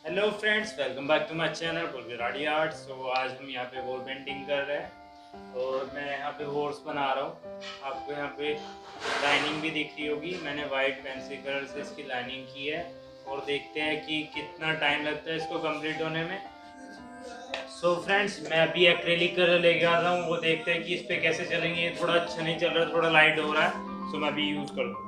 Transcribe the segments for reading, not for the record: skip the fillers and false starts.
Hello friends, welcome back to my channel Gulgaradi arts. तो आज हम यहाँ पे वॉल पेंटिंग कर रहे हैं और मैं यहाँ पे हॉर्स बना रहा हूँ। आपको यहाँ पे लाइनिंग भी दिख रही होगी। मैंने वाइट पेंसिल कलर से इसकी लाइनिंग की है और देखते हैं कि कितना टाइम लगता है इसको कंप्लीट होने में। सो फ्रेंड्स, मैं अभी एक्रेलिक कलर लेके आ रहा हूँ, वो देखते हैं कि इस पर कैसे चलेंगे। ये थोड़ा अच्छा नहीं चल रहा, थोड़ा लाइट हो रहा है, सो मैं अभी यूज़ करूँगा।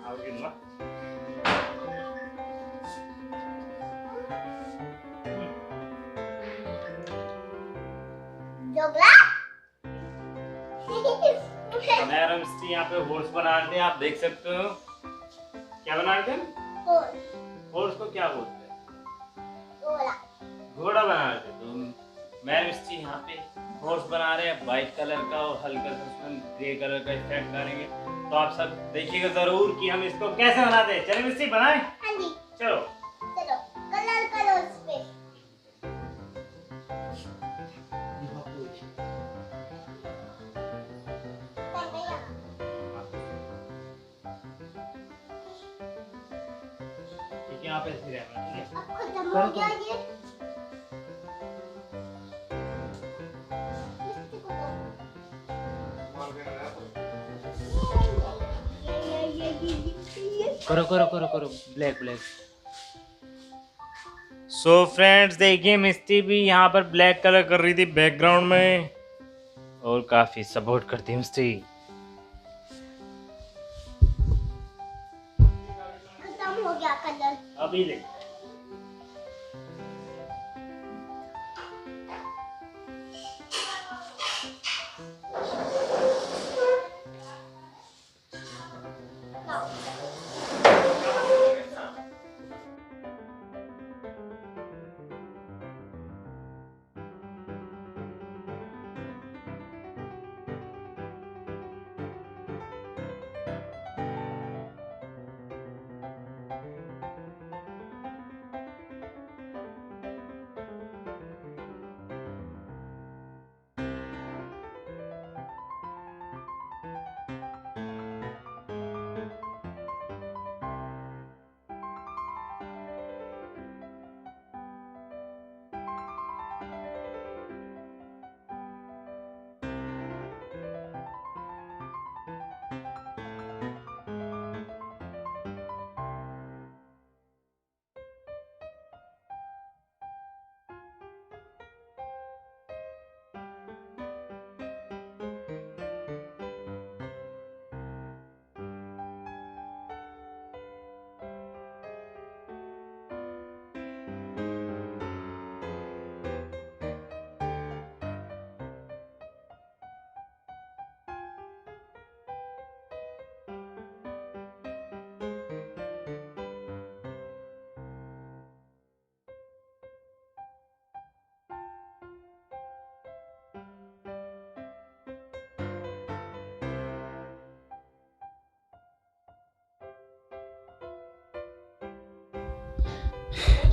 आगे ना यहाँ पे हॉर्स बना रहे हैं, आप देख सकते हो। क्या बना रहे थे? हॉर्स को क्या बोलते हैं? घोड़ा बना रहे थे। तो मैं मिस्त्री यहाँ पे हॉर्स बना रहे हैं वाइट कलर का और हल्का सा उसमें ग्रे कलर का इफेक्ट करेंगे। तो आप सब देखिएगा जरूर कि हम इसको कैसे बनाते हैं। चलिए मिस्त्री बनाएं। हाँ जी। चलो चलो कलर करो उस पे। यहाँ पे ऐसे रहना, ठीक है? अब खत्म हो गया ये। करो करो करो करो ब्लैक ब्लैक। सो फ्रेंड्स, देखिए मिस्टी भी यहाँ पर ब्लैक कलर कर रही थी बैकग्राउंड में और काफी सपोर्ट करती है मिस्टी। खत्म हो गया कलर, अभी ले।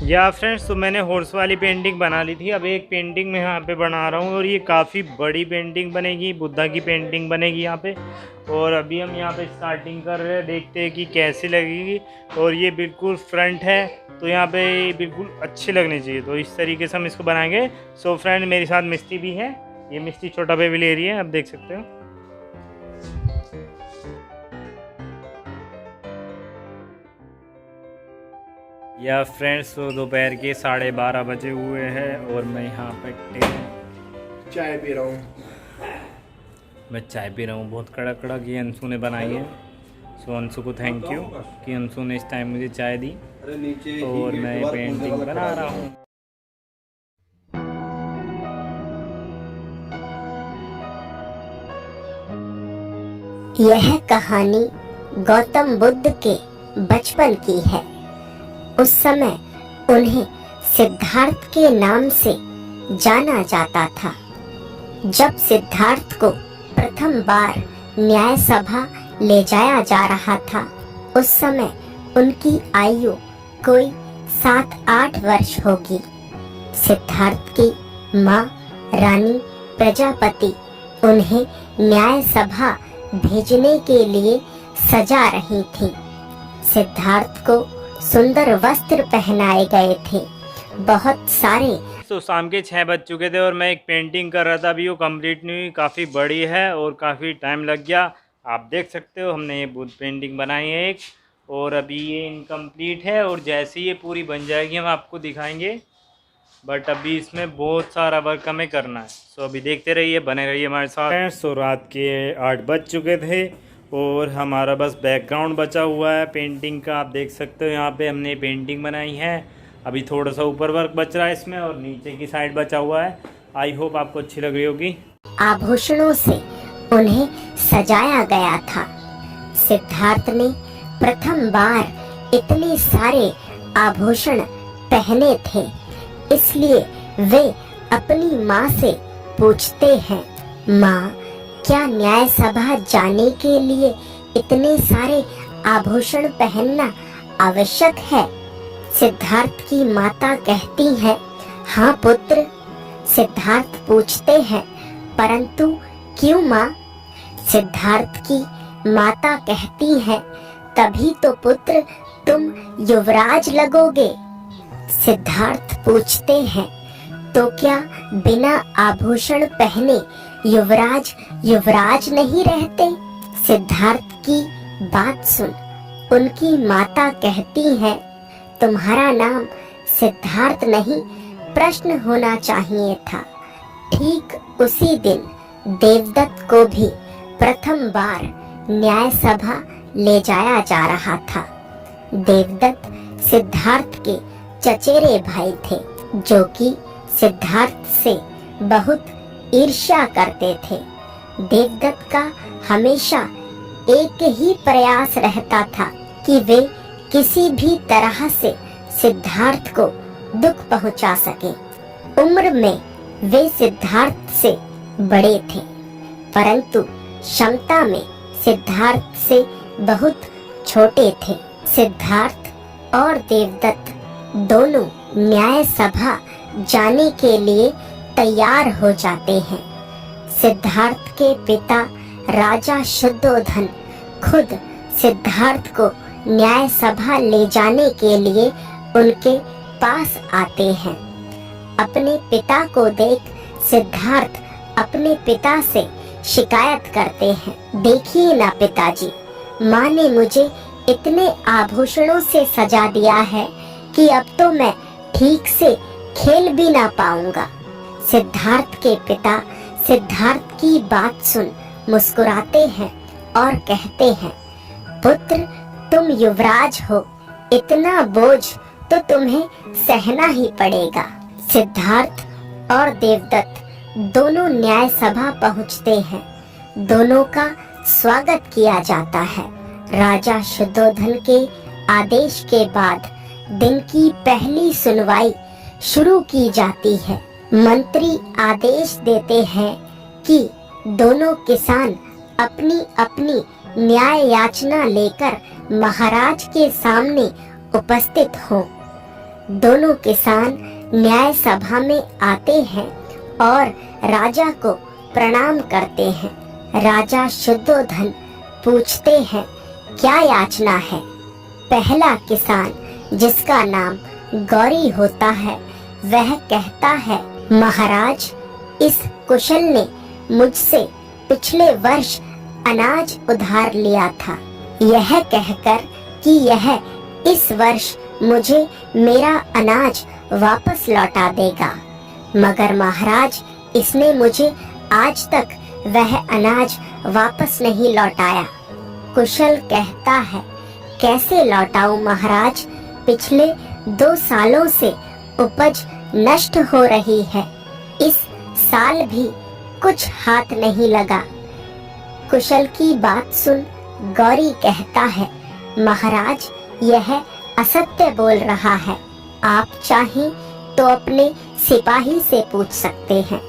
या फ्रेंड्स, तो मैंने हॉर्स वाली पेंटिंग बना ली थी। अब एक पेंटिंग मैं यहाँ पे बना रहा हूँ और ये काफ़ी बड़ी पेंटिंग बनेगी, बुद्धा की पेंटिंग बनेगी यहाँ पे। और अभी हम यहाँ पे स्टार्टिंग कर रहे हैं, देखते हैं कि कैसी लगेगी। और ये बिल्कुल फ्रंट है तो यहाँ पे बिल्कुल अच्छी लगनी चाहिए, तो इस तरीके से हम इसको बनाएंगे। सो फ्रेंड, मेरे साथ मिस्त्री भी है, ये मिस्त्री छोटा पे भी ले रही है, आप देख सकते हो। या फ्रेंड्स, तो दोपहर के 12:30 बजे हुए हैं और मैं यहाँ पर चाय पी रहा हूँ। बहुत कड़क कड़क ये अंशु ने बनाई है। सो अंशु को थैंक यू कि अंशु ने इस टाइम मुझे चाय दी और मैं पेंटिंग बना रहा हूँ। यह कहानी गौतम बुद्ध के बचपन की है। उस समय उन्हें सिद्धार्थ के नाम से जाना जाता था। जब सिद्धार्थ को प्रथम बार न्याय सभा ले जाया जा रहा था, उस समय उनकी आयु कोई 7-8 वर्ष होगी। सिद्धार्थ की माँ रानी प्रजापति उन्हें न्याय सभा भेजने के लिए सजा रही थी। सिद्धार्थ को सुंदर वस्त्र पहनाए गए थे, बहुत सारे। तो शाम के 6 बज चुके थे और मैं एक पेंटिंग कर रहा था। अभी वो कंप्लीट नहीं हुई, काफ़ी बड़ी है और काफ़ी टाइम लग गया। आप देख सकते हो हमने ये बुद्ध पेंटिंग बनाई है एक, और अभी ये इनकम्प्लीट है और जैसे ये पूरी बन जाएगी हम आपको दिखाएंगे। बट अभी इसमें बहुत सारा वर्क हमें करना है। सो अभी देखते रहिए, बने रहिए हमारे साथ। सो रात के 8 बज चुके थे और हमारा बस बैकग्राउंड बचा हुआ है पेंटिंग का। आप देख सकते हो यहाँ पे हमने पेंटिंग बनाई है। अभी थोड़ा सा ऊपर वर्क बच रहा है इसमें और नीचे की साइड बचा हुआ है। आई होप आपको अच्छी लग रही होगी। आभूषणों से उन्हें सजाया गया था। सिद्धार्थ ने प्रथम बार इतने सारे आभूषण पहने थे, इसलिए वे अपनी माँ से पूछते हैं, माँ, क्या न्याय सभा जाने के लिए इतने सारे आभूषण पहनना आवश्यक है? सिद्धार्थ की माता कहती है, हाँ पुत्र। सिद्धार्थ पूछते हैं, परंतु क्यों माँ? सिद्धार्थ की माता कहती है, तभी तो पुत्र तुम युवराज लगोगे। सिद्धार्थ पूछते हैं, तो क्या बिना आभूषण पहने युवराज नहीं रहते? सिद्धार्थ की बात सुन उनकी माता कहती है, तुम्हारा नाम सिद्धार्थ नहीं प्रश्न होना चाहिए था। ठीक उसी दिन देवदत्त को भी प्रथम बार न्याय सभा ले जाया जा रहा था। देवदत्त सिद्धार्थ के चचेरे भाई थे, जो कि सिद्धार्थ से बहुत ईर्ष्या करते थे। देवदत्त का हमेशा एक ही प्रयास रहता था कि वे किसी भी तरह से सिद्धार्थ को दुख पहुंचा सके। उम्र में वे सिद्धार्थ से बड़े थे, परंतु क्षमता में सिद्धार्थ से बहुत छोटे थे। सिद्धार्थ और देवदत्त दोनों न्याय सभा जाने के लिए तैयार हो जाते हैं। सिद्धार्थ के पिता राजा शुद्धोधन खुद सिद्धार्थ को न्याय सभा ले जाने के लिए उनके पास आते हैं। अपने पिता को देख सिद्धार्थ अपने पिता से शिकायत करते हैं, देखिए ना पिताजी, माँ ने मुझे इतने आभूषणों से सजा दिया है कि अब तो मैं ठीक से खेल भी ना पाऊंगा। सिद्धार्थ के पिता सिद्धार्थ की बात सुन मुस्कुराते हैं और कहते हैं, पुत्र तुम युवराज हो, इतना बोझ तो तुम्हें सहना ही पड़ेगा। सिद्धार्थ और देवदत्त दोनों न्याय सभा पहुंचते हैं। दोनों का स्वागत किया जाता है। राजा शुद्धोधन के आदेश के बाद दिन की पहली सुनवाई शुरू की जाती है। मंत्री आदेश देते हैं कि दोनों किसान अपनी अपनी न्याय याचना लेकर महाराज के सामने उपस्थित हों। दोनों किसान न्याय सभा में आते हैं और राजा को प्रणाम करते हैं। राजा शुद्धोधन पूछते हैं, क्या याचना है? पहला किसान, जिसका नाम गौरी होता है, वह कहता है, महाराज, इस कुशल ने मुझसे पिछले वर्ष अनाज उधार लिया था, यह कहकर कि यह इस वर्ष मुझे मेरा अनाज वापस लौटा देगा, मगर महाराज, इसने मुझे आज तक वह अनाज वापस नहीं लौटाया। कुशल कहता है, कैसे लौटाऊं महाराज, पिछले 2 सालों से उपज नष्ट हो रही है, इस साल भी कुछ हाथ नहीं लगा। कुशल की बात सुन गौरी कहता है, महाराज यह असत्य बोल रहा है। आप चाहें तो अपने सिपाही से पूछ सकते हैं।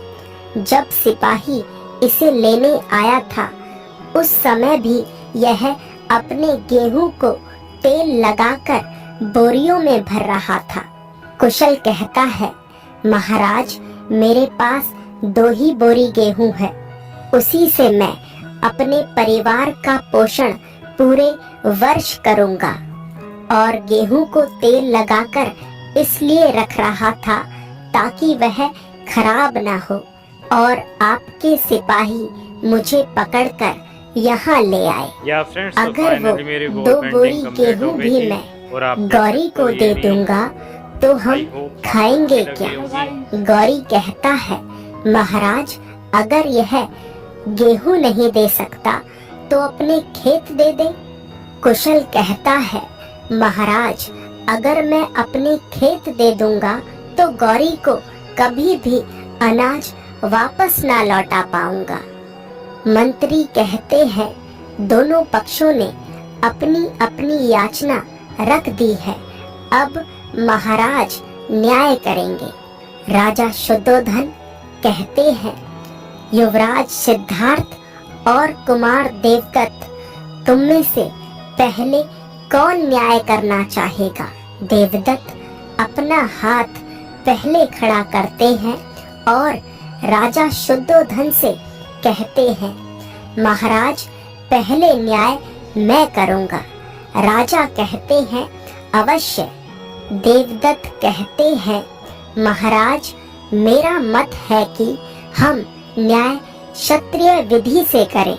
जब सिपाही इसे लेने आया था उस समय भी यह अपने गेहूं को तेल लगाकर बोरियों में भर रहा था। कुशल कहता है, महाराज मेरे पास 2 ही बोरी गेहूं है, उसी से मैं अपने परिवार का पोषण पूरे वर्ष करूंगा। और गेहूं को तेल लगाकर इसलिए रख रहा था ताकि वह खराब ना हो और आपके सिपाही मुझे पकड़कर यहाँ ले आए। या फ्रेंड्स, अगर वो 2 बोरी गेहूं भी मैं गौरी को दे दूंगा तो हम खाएंगे क्या? गौरी कहता है, महाराज अगर यह गेहूं नहीं दे सकता तो अपने खेत दे दे। कुशल कहता है, महाराज अगर मैं अपने खेत दे दूंगा तो गौरी को कभी भी अनाज वापस ना लौटा पाऊंगा। मंत्री कहते हैं, दोनों पक्षों ने अपनी अपनी याचना रख दी है, अब महाराज न्याय करेंगे। राजा शुद्धोधन कहते हैं, युवराज सिद्धार्थ और कुमार देवदत्त, तुम में से पहले कौन न्याय करना चाहेगा? देवदत्त अपना हाथ पहले खड़ा करते हैं और राजा शुद्धोधन से कहते हैं, महाराज पहले न्याय मैं करूंगा। राजा कहते हैं, अवश्य। देवदत्त कहते हैं, महाराज मेरा मत है कि हम न्याय क्षत्रिय विधि से करें।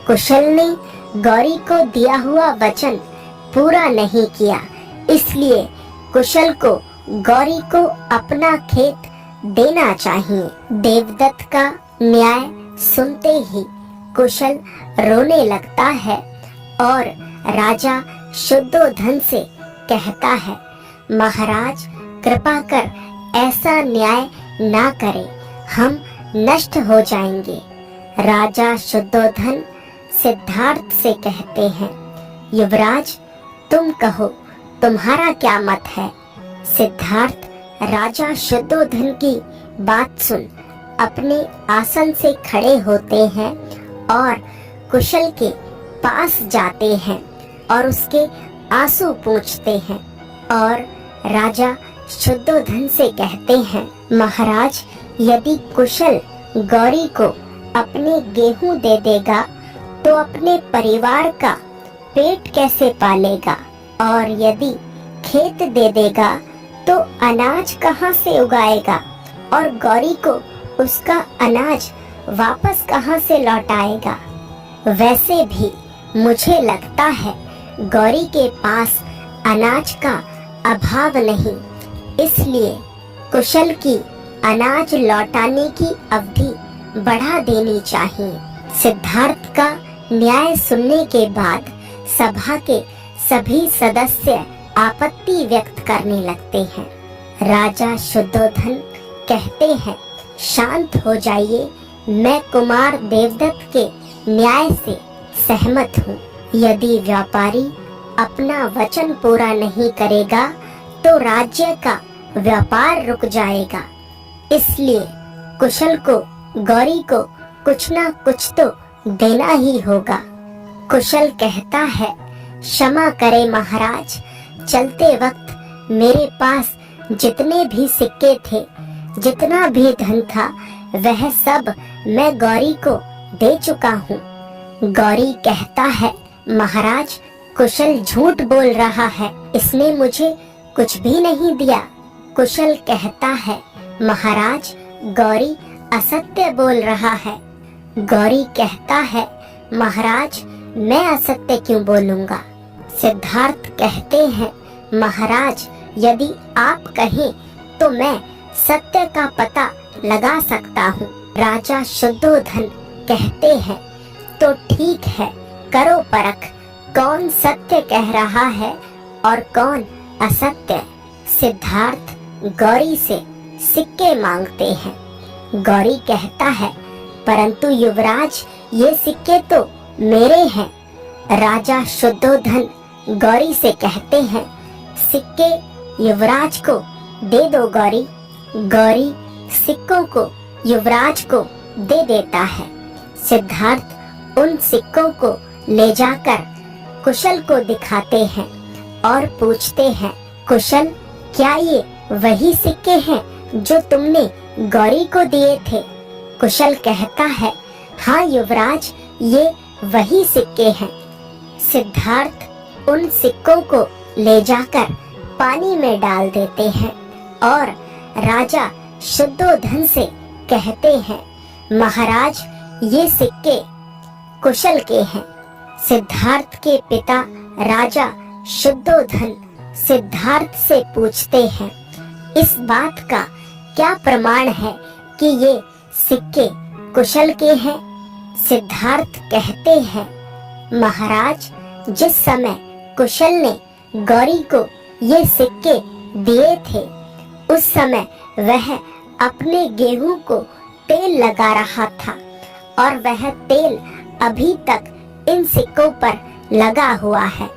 कुशल ने गौरी को दिया हुआ वचन पूरा नहीं किया, इसलिए कुशल को गौरी को अपना खेत देना चाहिए। देवदत्त का न्याय सुनते ही कुशल रोने लगता है और राजा शुद्धोधन से कहता है, महाराज कृपा कर ऐसा न्याय ना करें, हम नष्ट हो जाएंगे। राजा शुद्धोधन सिद्धार्थ से कहते हैं, युवराज तुम कहो तुम्हारा क्या मत है? सिद्धार्थ राजा शुद्धोधन की बात सुन अपने आसन से खड़े होते हैं और कुशल के पास जाते हैं और उसके आंसू पोंछते हैं और राजा शुद्धोधन से कहते हैं, महाराज यदि कुशल गौरी को अपने गेहूं दे देगा तो अपने परिवार का पेट कैसे पालेगा, और यदि खेत दे देगा तो अनाज कहाँ से उगाएगा और गौरी को उसका अनाज वापस कहाँ से लौटाएगा। वैसे भी मुझे लगता है गौरी के पास अनाज का अभाव नहीं, इसलिए कुशल की अनाज लौटाने की अवधि बढ़ा देनी चाहिए। सिद्धार्थ का न्याय सुनने के बाद सभा के सभी सदस्य आपत्ति व्यक्त करने लगते हैं। राजा शुद्धोधन कहते हैं, शांत हो जाइए, मैं कुमार देवदत्त के न्याय से सहमत हूँ। यदि व्यापारी अपना वचन पूरा नहीं करेगा तो राज्य का व्यापार रुक जाएगा, इसलिए कुशल को गौरी को कुछ ना कुछ तो देना ही होगा। कुशल कहता है, क्षमा करे महाराज, चलते वक्त मेरे पास जितने भी सिक्के थे, जितना भी धन था, वह सब मैं गौरी को दे चुका हूँ। गौरी कहता है, महाराज कुशल झूठ बोल रहा है, इसने मुझे कुछ भी नहीं दिया। कुशल कहता है, महाराज गौरी असत्य बोल रहा है। गौरी कहता है, महाराज मैं असत्य क्यों बोलूंगा। सिद्धार्थ कहते हैं, महाराज यदि आप कहें तो मैं सत्य का पता लगा सकता हूँ। राजा शुद्धोधन कहते हैं, तो ठीक है, करो परख, कौन सत्य कह रहा है और कौन असत्य। सिद्धार्थ गौरी से सिक्के मांगते हैं। गौरी कहता है, परंतु युवराज ये सिक्के तो मेरे हैं। राजा शुद्धोधन गौरी से कहते हैं, सिक्के युवराज को दे दो गौरी। गौरी सिक्कों को युवराज को दे देता है। सिद्धार्थ उन सिक्कों को ले जाकर कुशल को दिखाते हैं और पूछते हैं, कुशल, क्या ये वही सिक्के हैं जो तुमने गौरी को दिए थे? कुशल कहता है, हाँ युवराज, ये वही सिक्के हैं। सिद्धार्थ उन सिक्कों को ले जाकर पानी में डाल देते हैं और राजा शुद्धोधन से कहते हैं, महाराज, ये सिक्के कुशल के हैं। सिद्धार्थ के पिता राजा शुद्धोधन सिद्धार्थ से पूछते हैं, इस बात का क्या प्रमाण है कि ये सिक्के कुशल के हैं? सिद्धार्थ कहते हैं, महाराज, जिस समय कुशल ने गौरी को ये सिक्के दिए थे, उस समय वह अपने गेहूं को तेल लगा रहा था और वह तेल अभी तक इन सिक्कों पर लगा हुआ है।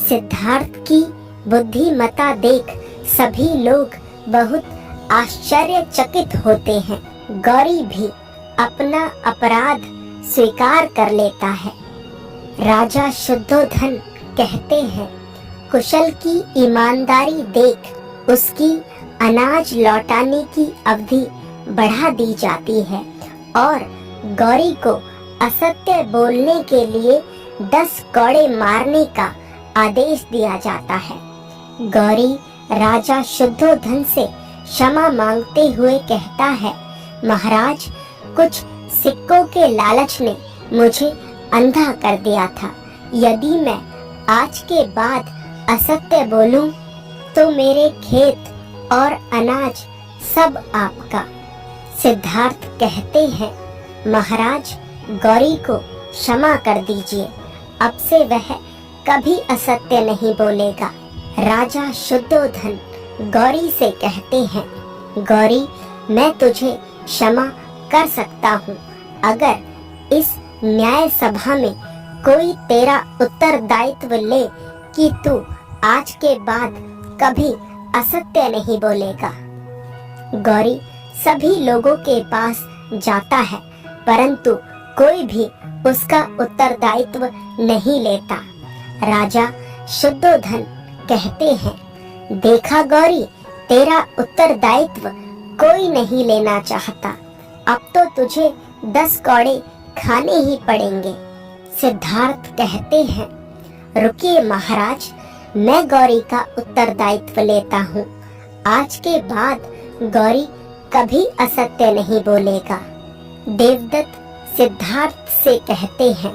सिद्धार्थ की बुद्धिमत्ता देख सभी लोग बहुत आश्चर्यचकित होते हैं। गौरी भी अपना अपराध स्वीकार कर लेता है। राजा शुद्धोधन कहते हैं, कुशल की ईमानदारी देख उसकी अनाज लौटाने की अवधि बढ़ा दी जाती है और गौरी को असत्य बोलने के लिए 10 कौड़े मारने का आदेश दिया जाता है। गौरी राजा शुद्धोधन से क्षमा मांगते हुए कहता है, महाराज, कुछ सिक्कों के लालच ने मुझे अंधा कर दिया था। यदि मैं आज के बाद असत्य बोलूं तो मेरे खेत और अनाज सब आपका। सिद्धार्थ कहते हैं, महाराज, गौरी को क्षमा कर दीजिए, अब से वह कभी असत्य नहीं बोलेगा। राजा शुद्धोधन गौरी से कहते हैं, गौरी, मैं तुझे क्षमा कर सकता हूँ अगर इस न्याय सभा में कोई तेरा उत्तरदायित्व ले कि तू आज के बाद कभी असत्य नहीं बोलेगा। गौरी सभी लोगों के पास जाता है परंतु कोई भी उसका उत्तरदायित्व नहीं लेता। राजा शुद्धोधन कहते हैं, देखा गौरी, तेरा उत्तरदायित्व कोई नहीं लेना चाहता, अब तो तुझे 10 कौड़े खाने ही पड़ेंगे। सिद्धार्थ कहते हैं, रुकिए महाराज, मैं गौरी का उत्तरदायित्व लेता हूँ। आज के बाद गौरी कभी असत्य नहीं बोलेगा। देवदत्त सिद्धार्थ से कहते हैं,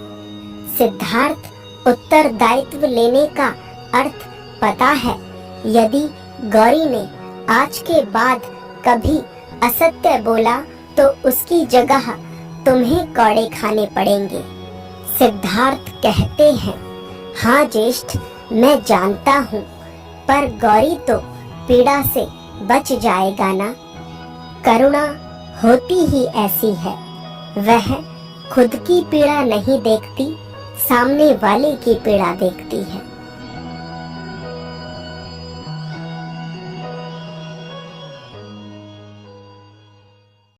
सिद्धार्थ, उत्तरदायित्व लेने का अर्थ पता है। यदि गौरी ने आज के बाद कभी असत्य बोला तो उसकी जगह तुम्हें कौड़े खाने पड़ेंगे। सिद्धार्थ कहते हैं, हाँ ज्येष्ठ, मैं जानता हूँ, पर गौरी तो पीड़ा से बच जाएगा ना। करुणा होती ही ऐसी है, वह खुद की पीड़ा नहीं देखती, सामने वाले की पीड़ा देखती है।